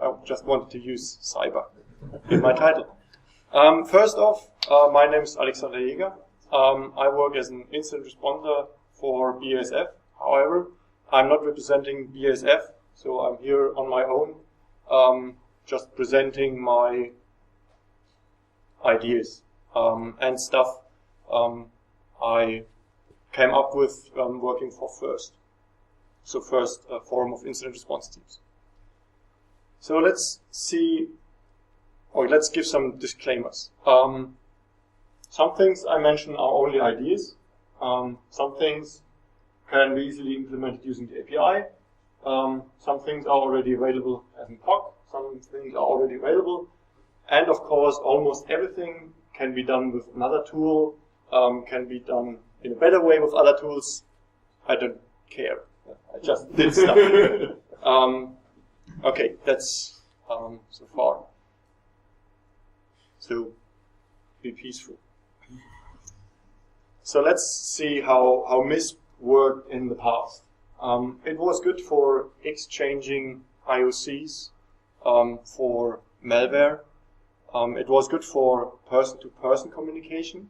I just wanted to use cyber in my title. First off, my name is Alexander Jäger. I work as an incident responder for BASF. However, I'm not representing BASF, so I'm here on my own, just presenting my ideas and stuff I came up with working for FIRST. So FIRST, Forum of Incident Response Teams. So let's see, or let's give some disclaimers. Some things I mention are only ideas. Some things can be easily implemented using the API. Some things are already available as in POC. Some things are already available. And of course, almost everything can be done with another tool, can be done in a better way with other tools. I don't care. I just did stuff. Okay, that's so far. So be peaceful. So let's see how MISP worked in the past. It was good for exchanging IOCs for malware. It was good for person-to-person communication.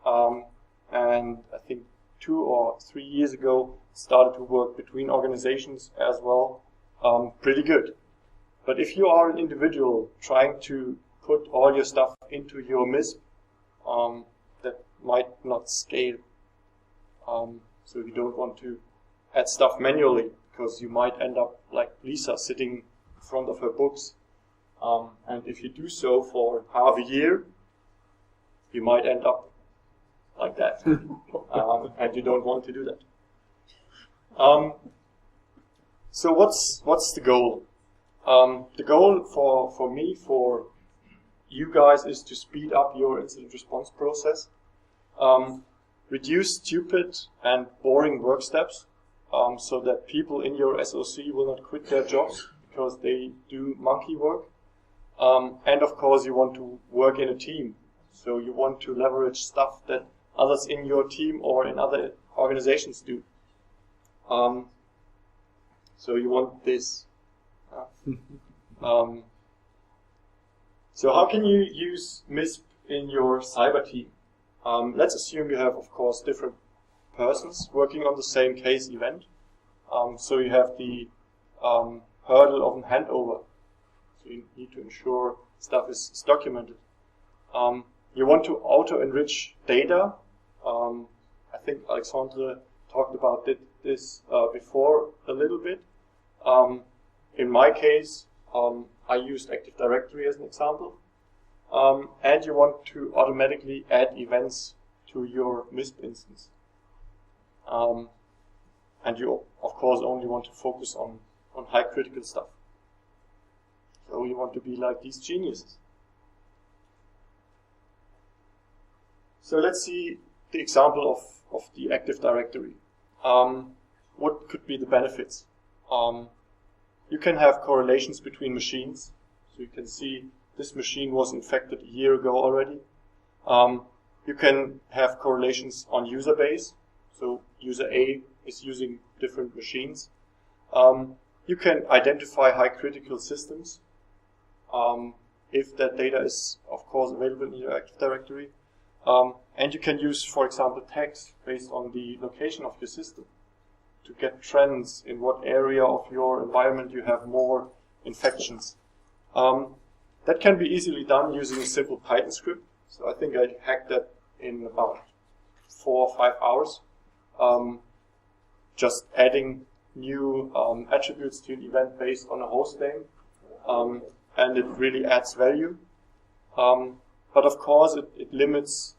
And I think 2 or 3 years ago, it started to work between organizations as well. Pretty good. But if you are an individual trying to put all your stuff into your MISP, that might not scale. So you don't want to add stuff manually, because you might end up like Lisa sitting in front of her books. And if you do so for half a year, you might end up like that. And you don't want to do that. So what's the goal? The goal for me, for you guys, is to speed up your incident response process, reduce stupid and boring work steps, so that people in your SOC will not quit their jobs because they do monkey work. And of course, you want to work in a team. So you want to leverage stuff that others in your team or in other organizations do. So you want this. So how can you use MISP in your cyber team? Let's assume you have, of course, different persons working on the same case event. So you have the hurdle of a handover. So you need to ensure stuff is documented. You want to auto-enrich data. I think Alexandre talked about this before a little bit. In my case, I used Active Directory as an example. And you want to automatically add events to your MISP instance. And you, of course, only want to focus on high critical stuff. So you want to be like these geniuses. So let's see the example of the Active Directory. What could be the benefits? You can have correlations between machines. So you can see this machine was infected a year ago already. You can have correlations on user base. So user A is using different machines. You can identify high critical systems if that data is, of course, available in your Active Directory. And you can use, for example, tags based on the location of your system to get trends in what area of your environment you have more infections. That can be easily done using a simple Python script. So I think I hacked that in about 4 or 5 hours. Just adding new attributes to an event based on a host name. And it really adds value. But of course, it limits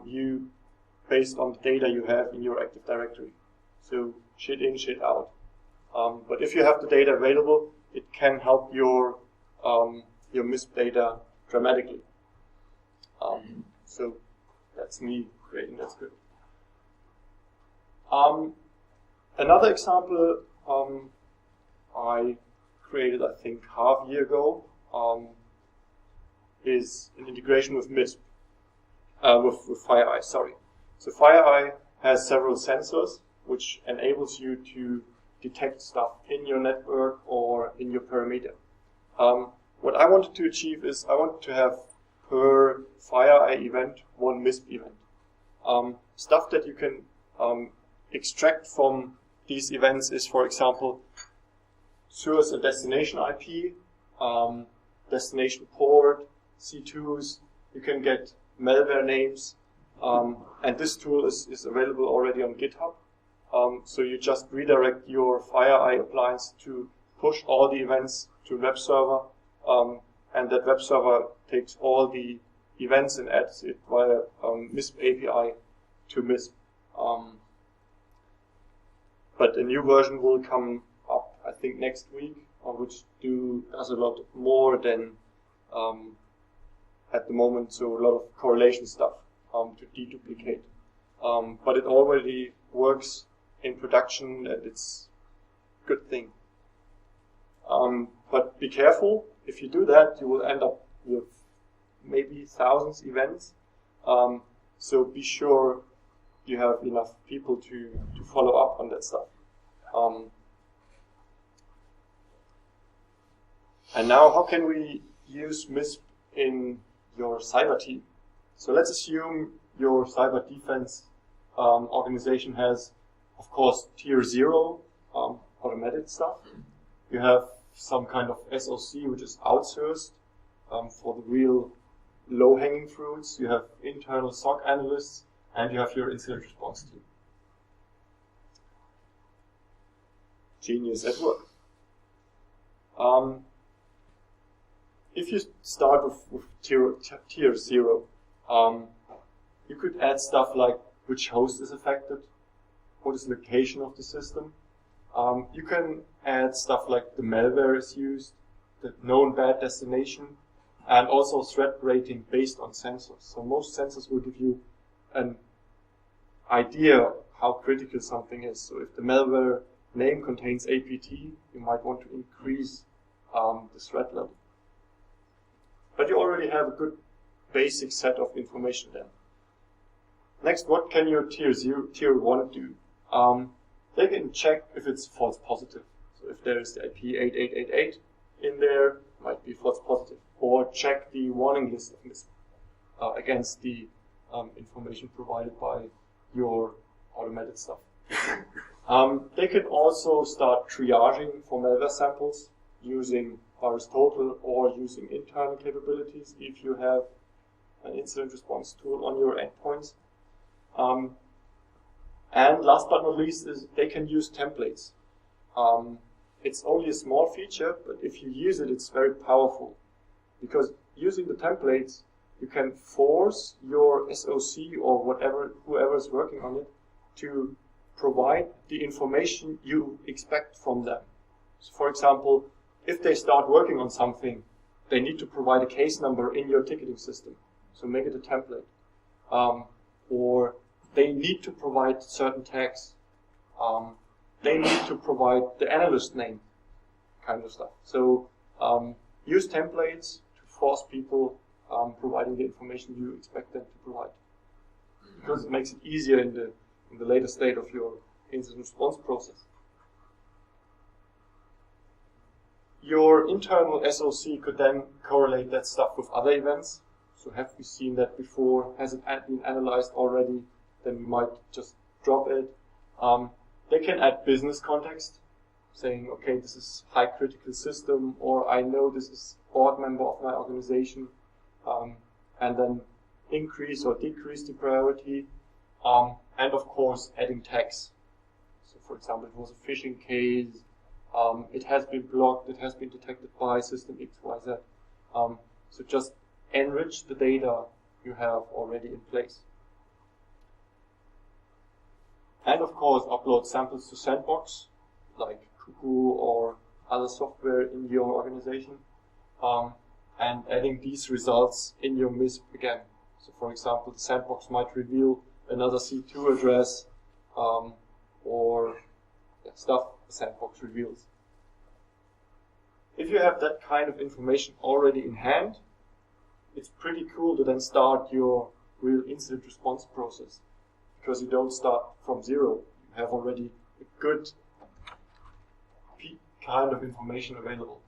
you based on the data you have in your Active Directory. So shit in, shit out. But if you have the data available, it can help your MISP data dramatically. So that's me creating that script. Another example I created, I think, half a year ago, is an integration with MISP, with FireEye, sorry. So FireEye has several sensors, which enables you to detect stuff in your network or in your perimeter. What I wanted to achieve is I wanted to have per FireEye event one MISP event. Stuff that you can extract from these events is, for example, source and destination IP, destination port, C2s. You can get malware names, and this tool is available already on GitHub. So you just redirect your FireEye appliance to push all the events to a web server, and that web server takes all the events and adds it via MISP API to MISP. But a new version will come up, I think, next week, which does a lot more than at the moment, so a lot of correlation stuff to deduplicate. But it already works in production, and it's a good thing. But be careful, if you do that, you will end up with maybe thousands of events. So be sure you have enough people to follow up on that stuff. And now, how can we use MISP in your cyber team? So let's assume your cyber defense organization has, of course, tier 0 automated stuff. You have some kind of SOC which is outsourced for the real low-hanging fruits. You have internal SOC analysts, and you have your incident response team. Genius at work. If you start with tier 0, you could add stuff like which host is affected, what is the location of the system. You can add stuff like the malware is used, the known bad destination, and also threat rating based on sensors. So most sensors will give you an idea how critical something is. So if the malware name contains APT, you might want to increase the threat level. But you already have a good basic set of information then. Next, what can your tier 1 do? They can check if it's false positive. So if there is the IP 8888 in there, it might be false positive. Or check the warning list of MISP against the information provided by your automated stuff. They can also start triaging for malware samples using VirusTotal or using internal capabilities if you have an incident response tool on your endpoints. And last but not least is they can use templates. It's only a small feature, but if you use it, it's very powerful. Because using the templates, you can force your SOC or whoever is working on it to provide the information you expect from them. So for example, if they start working on something, they need to provide a case number in your ticketing system. So make it a template. Or they need to provide certain tags. They need to provide the analyst name, kind of stuff. So use templates to force people providing the information you expect them to provide, because it makes it easier in the later state of your incident response process. Your internal SOC could then correlate that stuff with other events. So have we seen that before? Has it been analyzed already? Then we might just drop it. They can add business context, saying, okay, this is high critical system, or I know this is board member of my organization, and then increase or decrease the priority, and of course adding tags. So for example, it was a phishing case, it has been blocked, it has been detected by system XYZ. So just enrich the data you have already in place. And of course, upload samples to Sandbox, like Cuckoo or other software in your organization, and adding these results in your MISP again. So for example, the Sandbox might reveal another C2 address, or stuff the Sandbox reveals. If you have that kind of information already in hand, it's pretty cool to then start your real incident response process, because you don't start from zero. You have already a good kind of information available.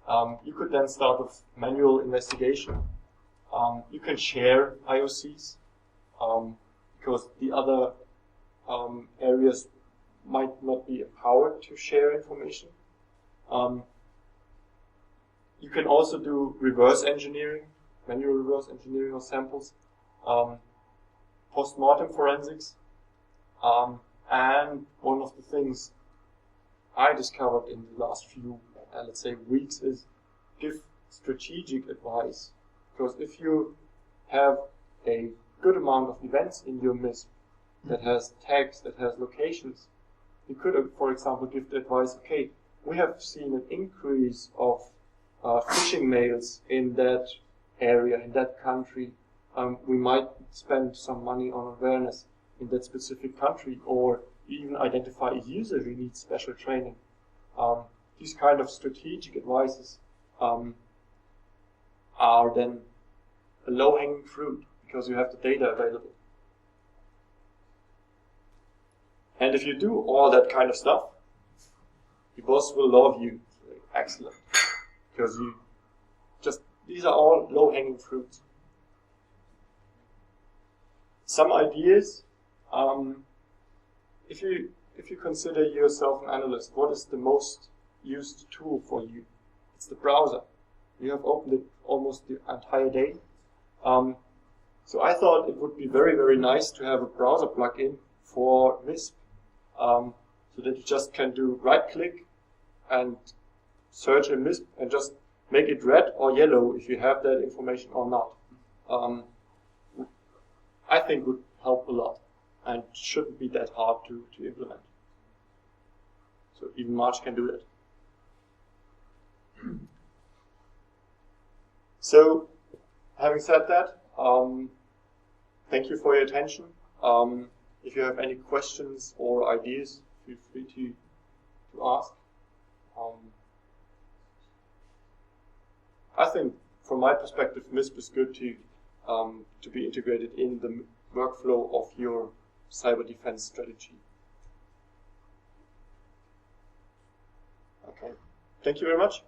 You could then start with manual investigation. You can share IOCs because the other areas might not be empowered to share information. You can also do reverse engineering, manual reverse engineering of samples, post-mortem forensics, and one of the things I discovered in the last few, let's say, weeks is give strategic advice. Because if you have a good amount of events in your MISP that has tags, that has locations, you could, for example, give the advice, okay, we have seen an increase of phishing mails in that area, in that country. We might spend some money on awareness in that specific country, or even identify a user who needs special training. These kind of strategic advices are then a low-hanging fruit because you have the data available. And if you do all that kind of stuff, your boss will love you. Excellent. Because these are all low-hanging fruits. Some ideas, if you consider yourself an analyst, what is the most used tool for you? It's the browser. You have opened it almost the entire day. So I thought it would be very, very nice to have a browser plugin for MISP, so that you just can do right-click and search a MISP and just make it red or yellow if you have that information or not. I think would help a lot and shouldn't be that hard to implement. So even March can do that. So, having said that, thank you for your attention. If you have any questions or ideas, feel free to ask. I think, from my perspective, MISP is good to be integrated in the workflow of your cyber defense strategy. Okay, thank you very much.